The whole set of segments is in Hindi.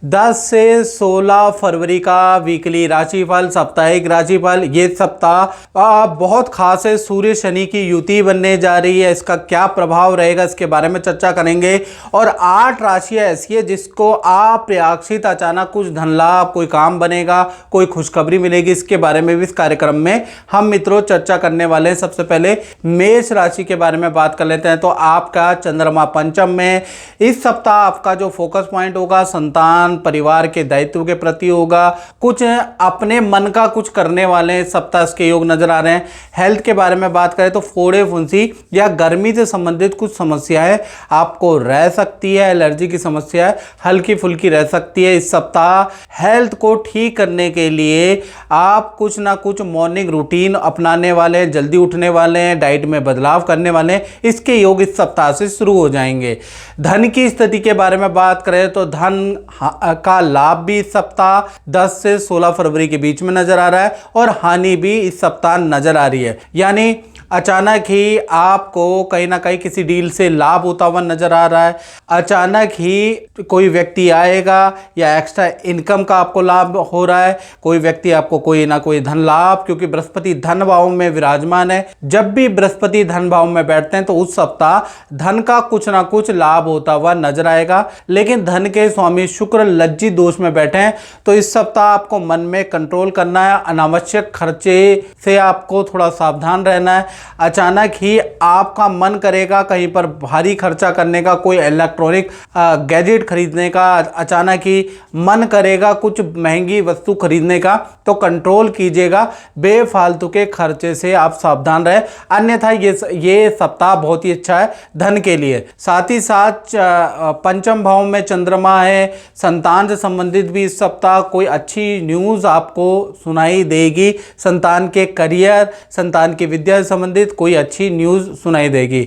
10 से 16 फरवरी का वीकली राशिफल, साप्ताहिक राशिफल। ये सप्ताह बहुत खास है। सूर्य शनि की युति बनने जा रही है। इसका क्या प्रभाव रहेगा इसके बारे में चर्चा करेंगे। और 8 राशियां ऐसी है जिसको अप्रत्याशित अचानक कुछ धन लाभ, कोई काम बनेगा, कोई खुशखबरी मिलेगी। इसके बारे में भी इस कार्यक्रम में हम मित्रों चर्चा करने वाले हैं। सबसे पहले मेष राशि के बारे में बात कर लेते हैं। तो आपका चंद्रमा पंचम में, इस सप्ताह आपका जो फोकस पॉइंट होगा संतान, परिवार के दायित्व के प्रति होगा। कुछ अपने मन का कुछ करने वाले सप्ताह इसके योग नजर आ रहे हैं। हेल्थ के बारे में बात करें तो फोड़े फुंसी या गर्मी से संबंधित कुछ समस्याएं आपको रह सकती है। एलर्जी की समस्या हल्की फुल्की रह सकती है। इस सप्ताह हेल्थ को ठीक करने के लिए आप कुछ ना कुछ मॉर्निंग रूटीन अपनाने वाले हैं, जल्दी उठने वाले हैं, डाइट में बदलाव करने वाले हैं। इसके योग इस सप्ताह से शुरू हो जाएंगे। धन की स्थिति के बारे में बात करें तो धन का लाभ भी इस सप्ताह 10 से 16 फरवरी के बीच में नजर आ रहा है और हानि भी इस सप्ताह नजर आ रही है। यानी अचानक ही आपको कहीं ना कहीं किसी डील से लाभ होता हुआ नजर आ रहा है। अचानक ही कोई व्यक्ति आएगा या एक्स्ट्रा इनकम का आपको लाभ हो रहा है। कोई व्यक्ति आपको कोई ना कोई धन लाभ, क्योंकि बृहस्पति धन भाव में विराजमान है। जब भी बृहस्पति धन भाव में बैठते हैं तो उस सप्ताह धन का कुछ ना कुछ लाभ होता हुआ नजर आएगा। लेकिन धन के स्वामी शुक्र लज्जित दोष में बैठे हैं तो इस सप्ताह आपको मन में कंट्रोल करना है। अनावश्यक खर्चे से आपको थोड़ा सावधान रहना है। अचानक ही आपका मन करेगा कहीं पर भारी खर्चा करने का, कोई इलेक्ट्रॉनिक गैजेट खरीदने का, अचानक ही मन करेगा कुछ महंगी वस्तु खरीदने का, तो कंट्रोल कीजिएगा। बेफालतू के खर्चे से आप सावधान रहे, अन्यथा ये सप्ताह बहुत ही अच्छा है धन के लिए। साथ ही साथ पंचम भाव में चंद्रमा है। संतान से संबंधित भी इस सप्ताह कोई अच्छी न्यूज़ आपको सुनाई देगी। संतान के करियर, संतान की विद्या से संबंधित कोई अच्छी न्यूज़ सुनाई देगी।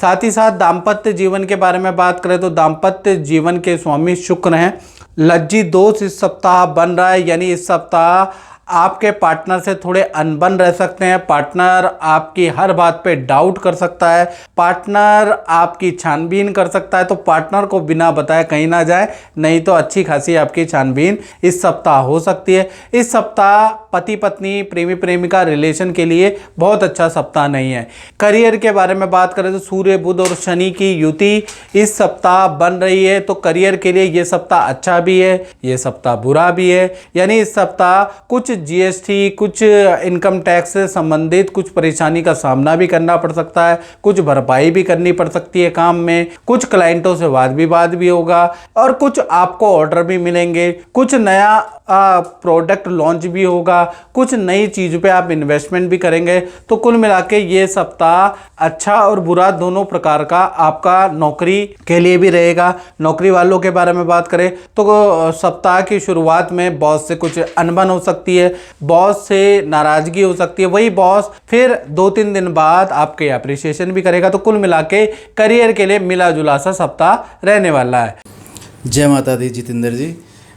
साथ ही साथ दाम्पत्य जीवन के बारे में बात करें तो दाम्पत्य जीवन के स्वामी शुक्र हैं। लज्जित दोष इस सप्ताह बन रहा है, यानी इस सप्ताह आपके पार्टनर से थोड़े अनबन रह सकते हैं। पार्टनर आपकी हर बात पे डाउट कर सकता है। पार्टनर आपकी छानबीन कर सकता है। तो पार्टनर को बिना बताए कहीं ना जाए, नहीं तो अच्छी खासी आपकी छानबीन इस सप्ताह हो सकती है। इस सप्ताह पति पत्नी, प्रेमी प्रेमिका रिलेशन के लिए बहुत अच्छा सप्ताह नहीं है। करियर के बारे में बात करें तो सूर्य, बुध और शनि की युति इस सप्ताह बन रही है। तो करियर के लिए ये सप्ताह अच्छा भी है, ये सप्ताह बुरा भी है। यानी इस सप्ताह कुछ जीएसटी, कुछ इनकम टैक्स से संबंधित कुछ परेशानी का सामना भी करना पड़ सकता है। कुछ भरपाई भी करनी पड़ सकती है काम में। कुछ क्लाइंटों से वाद विवाद भी होगा और कुछ आपको ऑर्डर भी मिलेंगे। कुछ नया प्रोडक्ट लॉन्च भी होगा। कुछ नई चीज़ पे आप इन्वेस्टमेंट भी करेंगे। तो कुल मिला के ये सप्ताह अच्छा और बुरा दोनों प्रकार का आपका नौकरी के लिए भी रहेगा। नौकरी वालों के बारे में बात करें तो सप्ताह की शुरुआत में बॉस से कुछ अनबन हो सकती है, बॉस से नाराजगी हो सकती है। वही बॉस फिर 2-3 दिन बाद आपके अप्रिसिएशन भी करेगा। तो कुल मिला के करियर के लिए मिला जुला सा सप्ताह रहने वाला है। जय माता दी जितेंद्र जी।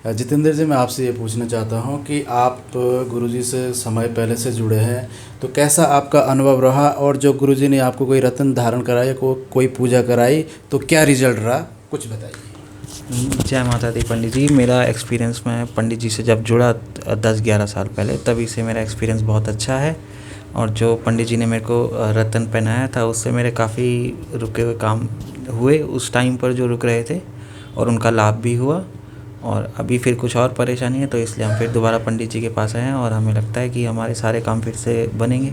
जितेंद्र जी, मैं आपसे ये पूछना चाहता हूँ कि आप गुरुजी से समय पहले से जुड़े हैं, तो कैसा आपका अनुभव रहा? और जो गुरुजी ने आपको कोई रत्न धारण कराया, कोई पूजा कराई, तो क्या रिजल्ट रहा, कुछ बताइए। जय माता दी पंडित जी। मेरा एक्सपीरियंस, मैं पंडित जी से जब जुड़ा 10-11 साल पहले, तभी से मेरा एक्सपीरियंस बहुत अच्छा है। और जो पंडित जी ने मेरे को रत्न पहनाया था उससे मेरे काफ़ी रुके हुए काम हुए उस टाइम पर जो रुक रहे थे, और उनका लाभ भी हुआ। और अभी फिर कुछ और परेशानी है, तो इसलिए हम फिर दोबारा पंडित जी के पास आए हैं और हमें लगता है कि हमारे सारे काम फिर से बनेंगे।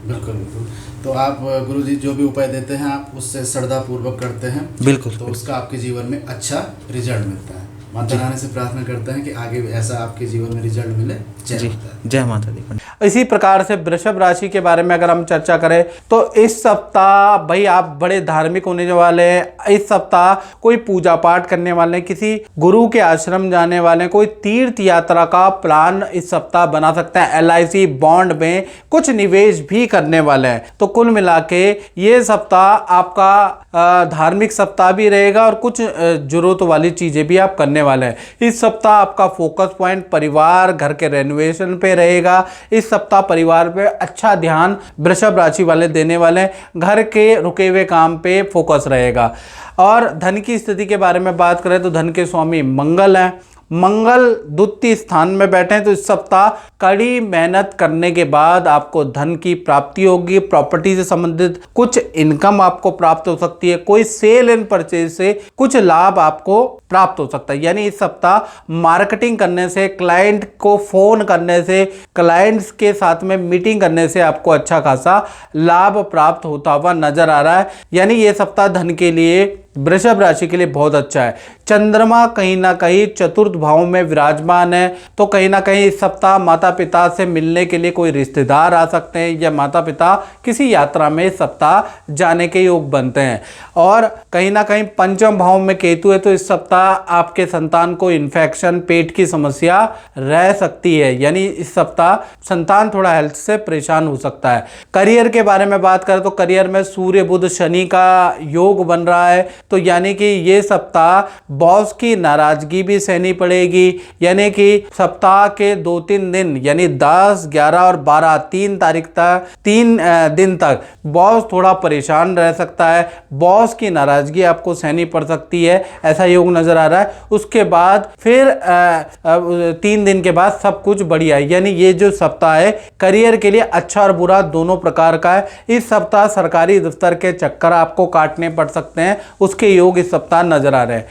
बिल्कुल बिल्कुल। तो आप गुरुजी जो भी उपाय देते हैं आप उससे श्रद्धापूर्वक करते हैं। बिल्कुल। तो उसका आपके जीवन में अच्छा रिजल्ट मिलता है। माता रानी से प्रार्थना करते हैं कि आगे भी ऐसा आपके जीवन में रिजल्ट मिले। जय माता दी। इसी प्रकार से वृषभ राशि के बारे में अगर हम चर्चा करें तो इस सप्ताह भाई आप बड़े धार्मिक होने वाले हैं। इस सप्ताह कोई पूजा पाठ करने वाले हैं, किसी गुरु के आश्रम जाने वाले हैं, कोई तीर्थ यात्रा का प्लान इस सप्ताह बना सकते हैं। LIC बॉन्ड में कुछ निवेश भी करने वाले हैं। तो कुल मिला के ये सप्ताह आपका धार्मिक सप्ताह भी रहेगा और कुछ जरूरत वाली चीजें भी आप करने वाले हैं। इस सप्ताह आपका फोकस पॉइंट परिवार, घर के रेनोवेशन पे रहेगा। इस इस सप्ताह परिवार पे अच्छा ध्यान वृषभ राशि वाले देने वाले हैं। घर के रुके हुए काम पे फोकस रहेगा। और धन की स्थिति के बारे में बात करें तो धन के स्वामी मंगल हैं। मंगल द्वितीय स्थान में बैठे हैं, तो इस सप्ताह कड़ी मेहनत करने के बाद आपको धन की प्राप्ति होगी। प्रॉपर्टी से संबंधित कुछ इनकम आपको प्राप्त हो सकती है। कोई सेल एंड परचेज से कुछ लाभ आपको प्राप्त हो सकता है। यानी इस सप्ताह मार्केटिंग करने से, क्लाइंट को फोन करने से, क्लाइंट्स के साथ में मीटिंग करने से आपको अच्छा खासा लाभ प्राप्त होता हुआ नजर आ रहा है। यानी ये सप्ताह धन के लिए, वृषभ राशि के लिए बहुत अच्छा है। चंद्रमा कहीं ना कहीं चतुर्थ भाव में विराजमान है, तो कहीं ना कहीं इस सप्ताह माता पिता से मिलने के लिए कोई रिश्तेदार आ सकते हैं, या माता पिता किसी यात्रा में इस सप्ताह जाने के योग बनते हैं। और कहीं ना कहीं पंचम भाव में केतु है, तो इस सप्ताह आपके संतान को इन्फेक्शन, पेट की समस्या रह सकती है। यानी इस सप्ताह संतान थोड़ा हेल्थ से परेशान हो सकता है। करियर के बारे में बात करें तो करियर में सूर्य बुध शनि का योग बन रहा है, तो यानी कि ये सप्ताह बॉस की नाराजगी भी सहनी पड़ेगी। यानी कि सप्ताह के 2-3 दिन, यानी 10, 11 और 12, 3 तारीख तक, 3 दिन तक बॉस थोड़ा परेशान रह सकता है। बॉस की नाराजगी आपको सहनी पड़ सकती है, ऐसा योग नजर आ रहा है। उसके बाद फिर 3 दिन के बाद सब कुछ बढ़िया है। यानी ये जो सप्ताह है करियर के लिए अच्छा और बुरा दोनों प्रकार का है। इस सप्ताह सरकारी दफ्तर के चक्कर आपको काटने पड़ सकते हैं, उसके योग इस सप्ताह नजर आ रहे हैं।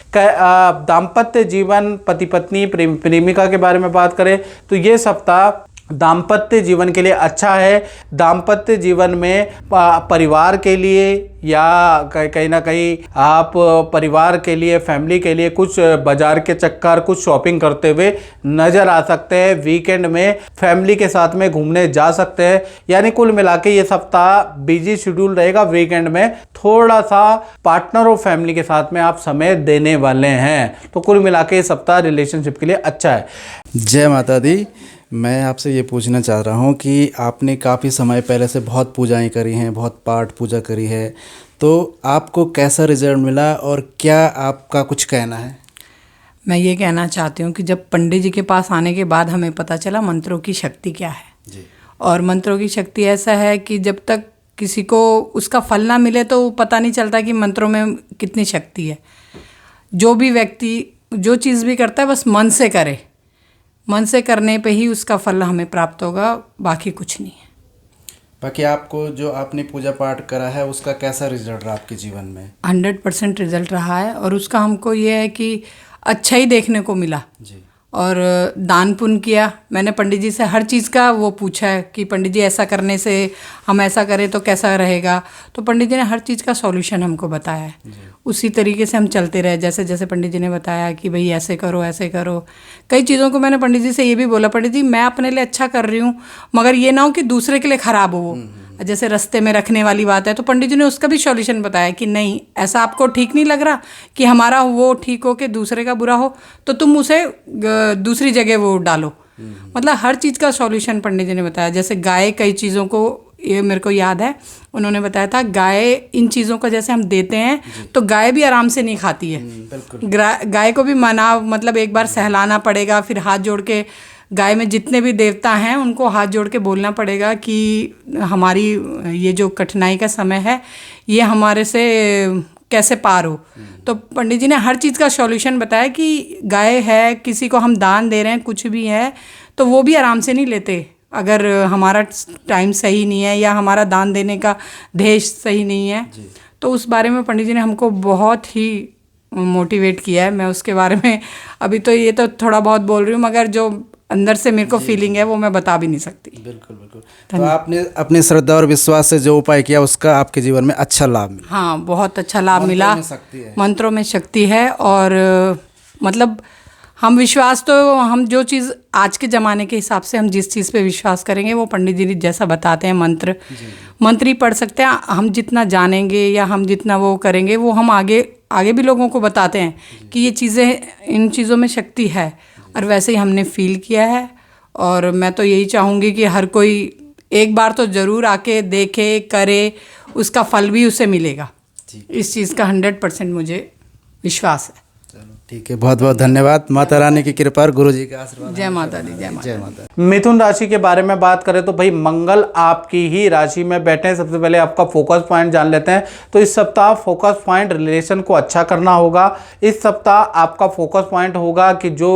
दाम्पत्य जीवन, पति पत्नी, प्रेमिका के बारे में बात करें तो ये सप्ताह दाम्पत्य जीवन के लिए अच्छा है। दाम्पत्य जीवन में परिवार के लिए या कहीं ना कहीं आप परिवार के लिए, फैमिली के लिए कुछ बाजार के चक्कर, कुछ शॉपिंग करते हुए नज़र आ सकते हैं। वीकेंड में फैमिली के साथ में घूमने जा सकते हैं। यानी कुल मिला के ये सप्ताह बिजी शेड्यूल रहेगा। वीकेंड में थोड़ा सा पार्टनर और फैमिली के साथ में आप समय देने वाले हैं, तो कुल मिला के ये सप्ताह रिलेशनशिप के लिए अच्छा है। जय माता दी। मैं आपसे ये पूछना चाह रहा हूँ कि आपने काफ़ी समय पहले से बहुत पूजाएं करी हैं, बहुत पाठ पूजा करी है, तो आपको कैसा रिजल्ट मिला और क्या आपका कुछ कहना है? मैं ये कहना चाहती हूँ कि जब पंडित जी के पास आने के बाद हमें पता चला मंत्रों की शक्ति क्या है जी। और मंत्रों की शक्ति ऐसा है कि जब तक किसी को उसका फल ना मिले तो पता नहीं चलता कि मंत्रों में कितनी शक्ति है। जो भी व्यक्ति जो चीज़ भी करता है बस मन से करे, मन से करने पे ही उसका फल हमें प्राप्त होगा, बाकी कुछ नहीं है। बाकी आपको जो आपने पूजा पाठ करा है उसका कैसा रिजल्ट रहा आपके जीवन में? 100% रिजल्ट रहा है और उसका हमको ये है कि अच्छा ही देखने को मिला जी। और दान पुण्य किया। मैंने पंडित जी से हर चीज़ का वो पूछा है कि पंडित जी ऐसा करने से हम ऐसा करें तो कैसा रहेगा, तो पंडित जी ने हर चीज़ का सॉल्यूशन हमको बताया है। उसी तरीके से हम चलते रहे, जैसे जैसे पंडित जी ने बताया कि भाई ऐसे करो ऐसे करो। कई चीज़ों को मैंने पंडित जी से ये भी बोला, पंडित जी मैं अपने लिए अच्छा कर रही हूँ मगर ये ना हो कि दूसरे के लिए ख़राब हो वो, जैसे रास्ते में रखने वाली बात है, तो पंडित जी ने उसका भी सॉल्यूशन बताया कि नहीं ऐसा आपको ठीक नहीं लग रहा कि हमारा वो ठीक हो कि दूसरे का बुरा हो, तो तुम उसे दूसरी जगह वो डालो। मतलब हर चीज़ का सॉल्यूशन पंडित जी ने बताया। जैसे गाय, कई चीज़ों को ये मेरे को याद है उन्होंने बताया था, गाय इन चीज़ों को जैसे हम देते हैं तो गाय भी आराम से नहीं खाती है। गाय को भी मना, मतलब एक बार सहलाना पड़ेगा, फिर हाथ जोड़ के गाय में जितने भी देवता हैं उनको हाथ जोड़ के बोलना पड़ेगा कि हमारी ये जो कठिनाई का समय है ये हमारे से कैसे पार हो। तो पंडित जी ने हर चीज़ का सॉल्यूशन बताया कि गाय है, किसी को हम दान दे रहे हैं, कुछ भी है तो वो भी आराम से नहीं लेते अगर हमारा टाइम सही नहीं है या हमारा दान देने का देश सही नहीं है। तो उस बारे में पंडित जी ने हमको बहुत ही मोटिवेट किया है। मैं उसके बारे में अभी तो ये तो थोड़ा बहुत बोल रही हूँ मगर जो अंदर से मेरे को फीलिंग है वो मैं बता भी नहीं सकती। बिल्कुल बिल्कुल। तो आपने अपनी श्रद्धा और विश्वास से जो उपाय किया उसका आपके जीवन में अच्छा लाभ मिला? हाँ, बहुत अच्छा लाभ मिला। मंत्रों में शक्ति है और मतलब हम विश्वास तो हम जो चीज़ आज के ज़माने के हिसाब से हम जिस चीज़ पे विश्वास करेंगे वो पंडित जी जैसा बताते हैं मंत्र ही पढ़ सकते हैं। हम जितना जानेंगे या हम जितना वो करेंगे वो हम आगे भी लोगों को बताते हैं कि ये चीज़ें, इन चीज़ों में शक्ति है और वैसे ही हमने फील किया है। और मैं तो यही चाहूँगी कि हर कोई एक बार तो ज़रूर आके देखे, करे, उसका फल भी उसे मिलेगा। इस चीज़ का 100% मुझे विश्वास है। ठीक है, बहुत बहुत धन्यवाद। माता रानी की कृपा और गुरु जी का आशीर्वाद। जय माता दी, जय माता। जय माता। मिथुन राशि के बारे में बात करें तो भाई मंगल आपकी ही राशि में बैठे हैं। सबसे पहले आपका फोकस पॉइंट जान लेते हैं। तो इस सप्ताह फोकस पॉइंट रिलेशन को अच्छा करना होगा। इस सप्ताह आपका फोकस पॉइंट होगा कि जो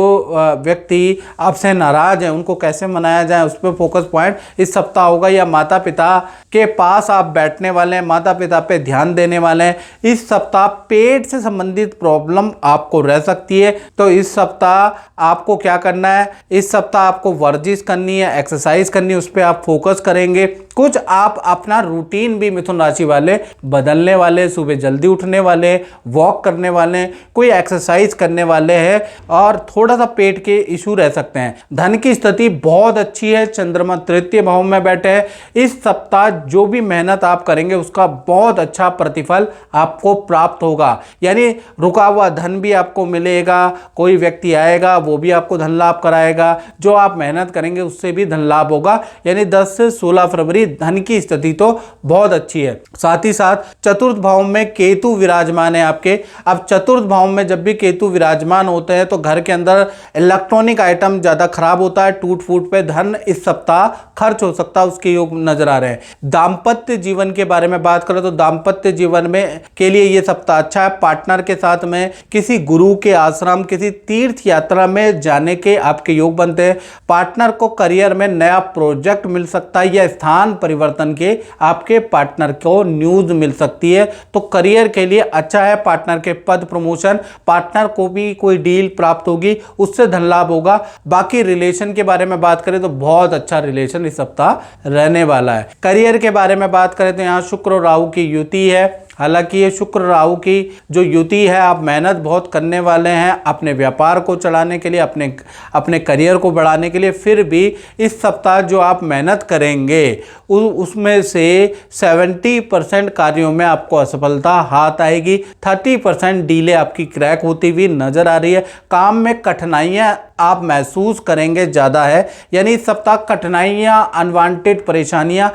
व्यक्ति आपसे नाराज हैं उनको कैसे मनाया जाए, उस पर फोकस पॉइंट इस सप्ताह होगा। या माता पिता के पास आप बैठने वाले हैं, माता पिता पे ध्यान देने वाले हैं। इस सप्ताह पेट से संबंधित प्रॉब्लम आपको रह सकती है। तो इस सप्ताह आपको क्या करना है, इस सप्ताह आपको वर्जिश करनी है, एक्सरसाइज करनी है, उस पर आप फोकस करेंगे। कुछ आप अपना रूटीन भी मिथुन राशि वाले बदलने वाले, सुबह जल्दी उठने वाले, वॉक करने वाले, कोई एक्सरसाइज करने वाले हैं और थोड़ा सा पेट के इशू रह सकते हैं। धन की स्थिति बहुत अच्छी है, चंद्रमा तृतीय भाव में बैठे हैं। इस सप्ताह जो भी मेहनत आप करेंगे उसका बहुत अच्छा प्रतिफल आपको प्राप्त होगा। यानी रुका हुआ धन भी आपको मिलेगा, कोई व्यक्ति आएगा वो भी आपको धन लाभ कराएगा, जो आप मेहनत करेंगे उससे भी धन लाभ होगा। यानी 10 से 16 फरवरी धन की स्थिति तो बहुत अच्छी है। साथ ही साथ चतुर्थ भाव में केतु विराजमान है आपके। अब चतुर्थ भाव में जब भी केतु विराजमान होते हैं तो घर के अंदर इलेक्ट्रॉनिक आइटम ज्यादा खराब होता है, टूट फूट पे धन इस सप्ताह खर्च हो सकता है, उसके योग नजर आ रहे हैं। दाम्पत्य जीवन के बारे में बात करें तो दाम्पत्य जीवन में के लिए यह सप्ताह अच्छा है। पार्टनर के साथ में किसी गुरु के आश्रम, किसी तीर्थ यात्रा में जाने के आपके योग बनते हैं। पार्टनर को करियर में नया प्रोजेक्ट मिल सकता है या स्थान परिवर्तन के आपके पार्टनर को न्यूज मिल सकती है। तो करियर के लिए अच्छा है। पार्टनर के पद प्रमोशन, पार्टनर को भी कोई डील प्राप्त होगी, उससे धन लाभ होगा। बाकी रिलेशन के बारे में बात करें तो बहुत अच्छा रिलेशन इस सप्ताह रहने वाला है। करियर के बारे में बात करें तो यहाँ शुक्र और राहु की युति है। हालांकि ये शुक्र राहु की जो युति है, आप मेहनत बहुत करने वाले हैं अपने व्यापार को चलाने के लिए, अपने करियर को बढ़ाने के लिए। फिर भी इस सप्ताह जो आप मेहनत करेंगे उसमें से 70% कार्यों में आपको असफलता हाथ आएगी। 30% डीले आपकी क्रैक होती हुई नजर आ रही है। काम में कठिनाइयां आप महसूस करेंगे ज़्यादा है। यानी इस सप्ताह कठिनाइयां, अनवांटेड परेशानियां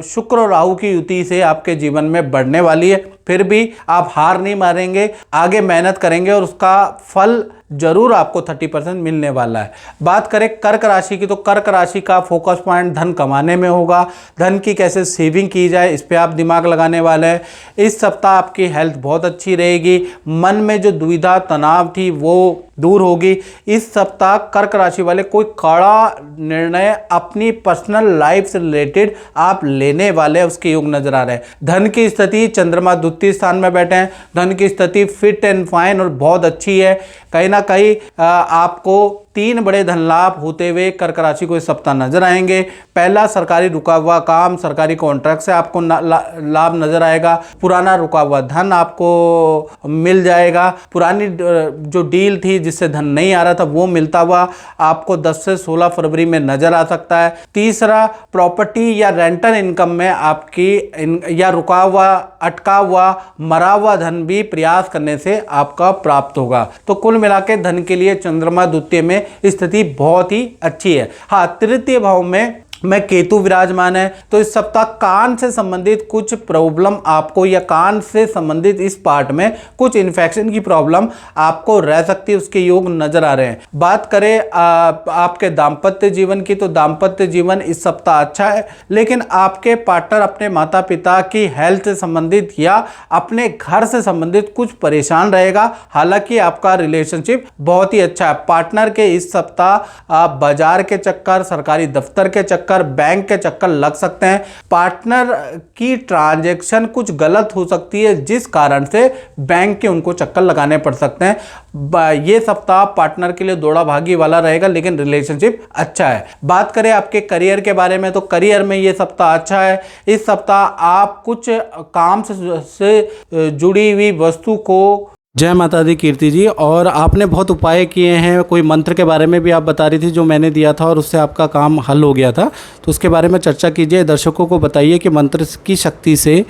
शुक्र और राहु की युति से आपके जीवन में बढ़ने वाली है। फिर भी आप हार नहीं मारेंगे, आगे मेहनत करेंगे और उसका फल जरूर आपको 30% मिलने वाला है। बात करें कर्क राशि की तो कर्क राशि का फोकस पॉइंट धन कमाने में होगा। धन की कैसे सेविंग की जाए इस पे आप दिमाग लगाने वाले हैं। इस सप्ताह आपकी हेल्थ बहुत अच्छी रहेगी। मन में जो दुविधा तनाव थी वो दूर होगी। इस सप्ताह कर्क राशि वाले कोई कड़ा निर्णय अपनी पर्सनल लाइफ से रिलेटेड आप लेने वाले हैं, उसके योग नजर आ रहे हैं। धन की स्थिति चंद्रमा द्वितीय स्थान में बैठे हैं। धन की स्थिति फिट एंड फाइन और बहुत अच्छी है। कहीं ना कहीं आपको 3 बड़े धन लाभ होते हुए कर्क राशि को इस सप्ताह नजर आएंगे। पहला, सरकारी रुका हुआ काम, सरकारी कॉन्ट्रैक्ट से आपको लाभ नजर आएगा। पुराना रुका हुआ धन आपको मिल जाएगा। पुरानी जो डील थी जिससे धन नहीं आ रहा था वो मिलता हुआ आपको 10 से 16 फरवरी में नजर आ सकता है। तीसरा, प्रॉपर्टी या रेंटल इनकम में आपकी या रुका हुआ, अटका हुआ, मरा हुआ धन भी प्रयास करने से आपका प्राप्त होगा। तो कुल मिला के धन के लिए चंद्रमा द्वितीय में स्थिति बहुत ही अच्छी है। हाँ, तृतीय भाव में केतु विराजमान है। तो इस सप्ताह कान से संबंधित कुछ प्रॉब्लम आपको, या कान से संबंधित इस पार्ट में कुछ इन्फेक्शन की प्रॉब्लम आपको रह सकती है, उसके योग नजर आ रहे हैं। बात करें आपके दाम्पत्य जीवन की तो दाम्पत्य जीवन इस सप्ताह अच्छा है, लेकिन आपके पार्टनर अपने माता पिता की हेल्थ से संबंधित या अपने घर से संबंधित कुछ परेशान रहेगा। हालांकि आपका रिलेशनशिप बहुत ही अच्छा है। पार्टनर के इस सप्ताह बाजार के चक्कर, सरकारी दफ्तर के चक्कर, बैंक के चक्कर लग सकते हैं। पार्टनर की ट्रांजैक्शन कुछ गलत हो सकती है जिस कारण से बैंक के उनको चक्कर लगाने पड़ सकते हैं। ये सप्ताह पार्टनर के लिए दौड़ा भागी वाला रहेगा, लेकिन रिलेशनशिप अच्छा है। बात करें आपके करियर के बारे में तो करियर में ये सप्ताह अच्छा है। इस सप्ताह आप कुछ काम से जुड़ी हुई वस्तु को। जय माता दी कीर्ति जी। और आपने बहुत उपाय किए हैं, कोई मंत्र के बारे में भी आप बता रही थी जो मैंने दिया था और उससे आपका काम हल हो गया था, तो उसके बारे में चर्चा कीजिए। दर्शकों को बताइए कि मंत्र की शक्ति से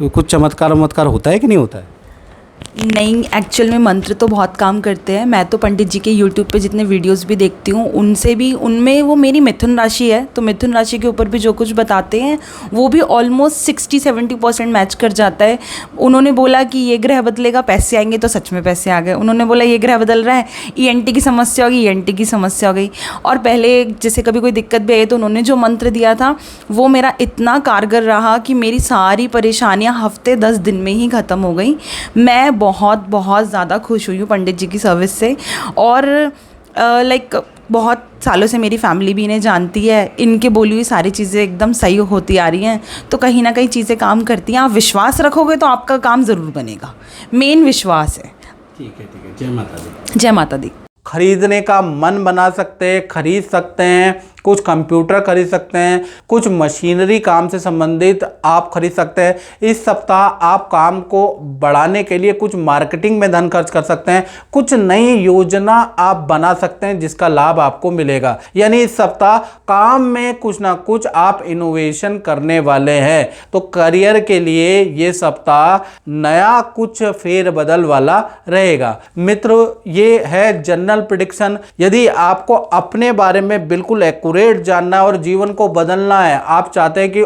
कुछ चमत्कार होता है कि नहीं होता है। नहीं, एक्चुअल में मंत्र तो बहुत काम करते हैं। मैं तो पंडित जी के यूट्यूब पे जितने वीडियोस भी देखती हूँ उनमें वो मेरी मिथुन राशि है, तो मिथुन राशि के ऊपर भी जो कुछ बताते हैं वो भी ऑलमोस्ट 60-70% मैच कर जाता है। उन्होंने बोला कि ये ग्रह बदलेगा पैसे आएंगे, तो सच में पैसे आ गए। उन्होंने बोला ये ग्रह बदल रहा है, ENT की समस्या होगी, ENT की समस्या हो गई। और पहले जैसे कभी कोई दिक्कत भी आई तो उन्होंने जो मंत्र दिया था वो मेरा इतना कारगर रहा कि मेरी सारी परेशानियाँ हफ्ते 10 दिन में ही ख़त्म हो गई। मैं बहुत ज़्यादा खुश हुई हूँ पंडित जी की सर्विस से। और लाइक बहुत सालों से मेरी फैमिली भी इन्हें जानती है, इनके बोली हुई सारी चीज़ें एकदम सही होती आ रही हैं, तो कहीं ना कहीं चीज़ें काम करती हैं। आप विश्वास रखोगे तो आपका काम ज़रूर बनेगा, मेन विश्वास है। ठीक है, जय माता दी। जय माता दी। खरीदने का मन बना सकते हैं, खरीद सकते हैं, कुछ कंप्यूटर खरीद सकते हैं, कुछ मशीनरी काम से संबंधित आप खरीद सकते हैं। इस सप्ताह आप काम को बढ़ाने के लिए कुछ मार्केटिंग में धन खर्च कर सकते हैं, कुछ नई योजना आप बना सकते हैं जिसका लाभ आपको मिलेगा। यानी इस सप्ताह काम में कुछ ना कुछ आप इनोवेशन करने वाले हैं। तो करियर के लिए ये सप्ताह नया कुछ फेरबदल वाला रहेगा। मित्रों, ये है जनरल प्रेडिक्शन। यदि आपको अपने बारे में बिल्कुल एक्यूरेट जानना है और जीवन को बदलना है, आप चाहते हैं कि